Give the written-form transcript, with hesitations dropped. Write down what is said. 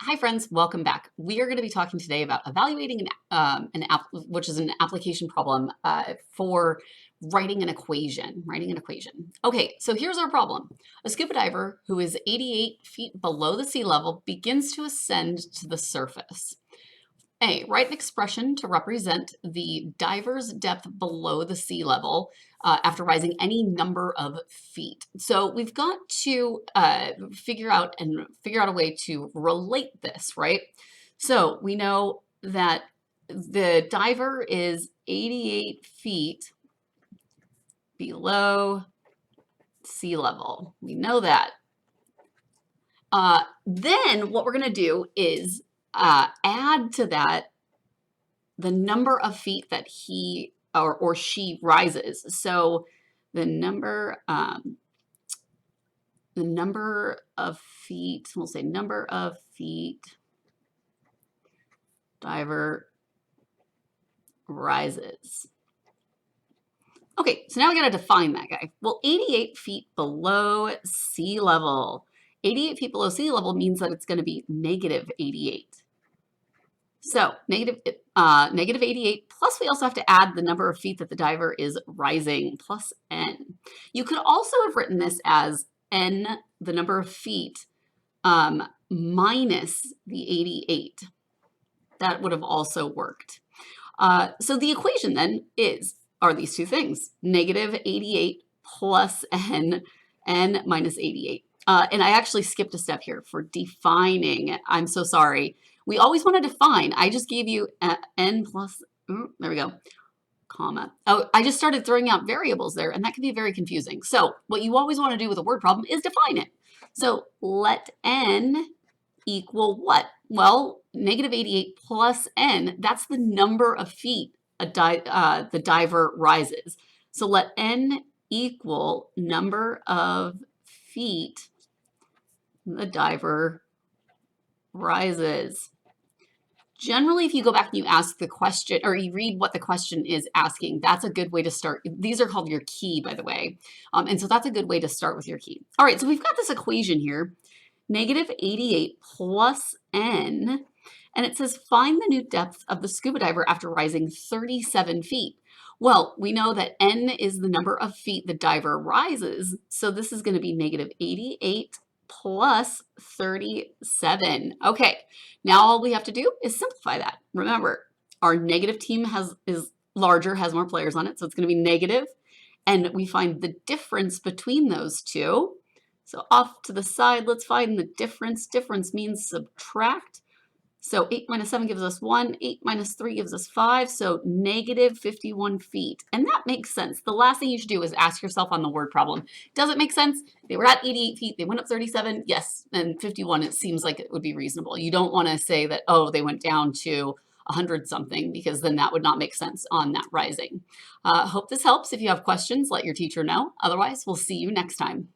Hi friends, welcome back. We are going to be talking today about evaluating which is an application problem for writing an equation. Okay, so here's our problem. A scuba diver who is 88 feet below the sea level begins to ascend to the surface. A, write an expression to represent the diver's depth below the sea level after rising any number of feet. So we've got to figure out a way to relate this, right? So we know that the diver is 88 feet below sea level. We know that. Then what we're going to do is add to that the number of feet that he or she rises. So the number of feet, we'll say number of feet diver rises. Okay, so now we got to define that guy. Well, 88 feet below sea level. 88 feet below sea level means that it's going to be negative 88. So negative 88, plus we also have to add the number of feet that the diver is rising, plus n. You could also have written this as n, the number of feet, minus the 88. That would have also worked. So the equation then are these two things, negative 88 plus n minus 88. And I actually skipped a step here for defining. I'm so sorry. We always want to define. I just gave you n plus, there we go, comma. Oh, I just started throwing out variables there, and that can be very confusing. So what you always want to do with a word problem is define it. So let n equal what? Well, negative 88 plus n, that's the number of feet the diver rises. So let n equal number of feet the diver rises. Generally, if you go back and you ask the question, or you read what the question is asking, that's a good way to start. These are called your key, by the way. And so that's a good way to start with your key. All right, so we've got this equation here, negative 88 plus n, and it says find the new depth of the scuba diver after rising 37 feet. Well, we know that n is the number of feet the diver rises, so this is going to be negative 88 plus 37. Okay, now all we have to do is simplify that. Remember, our negative team is larger, has more players on it, so it's going to be negative, and we find the difference between those two. So off to the side, let's find the difference. Difference means subtract. So 8 minus 7 gives us 1. 8 minus 3 gives us 5. So negative 51 feet. And that makes sense. The last thing you should do is ask yourself on the word problem, does it make sense? They were at 88 feet. They went up 37. Yes. And 51, it seems like it would be reasonable. You don't want to say that, oh, they went down to 100 something, because then that would not make sense on that rising. Hope this helps. If you have questions, let your teacher know. Otherwise, we'll see you next time.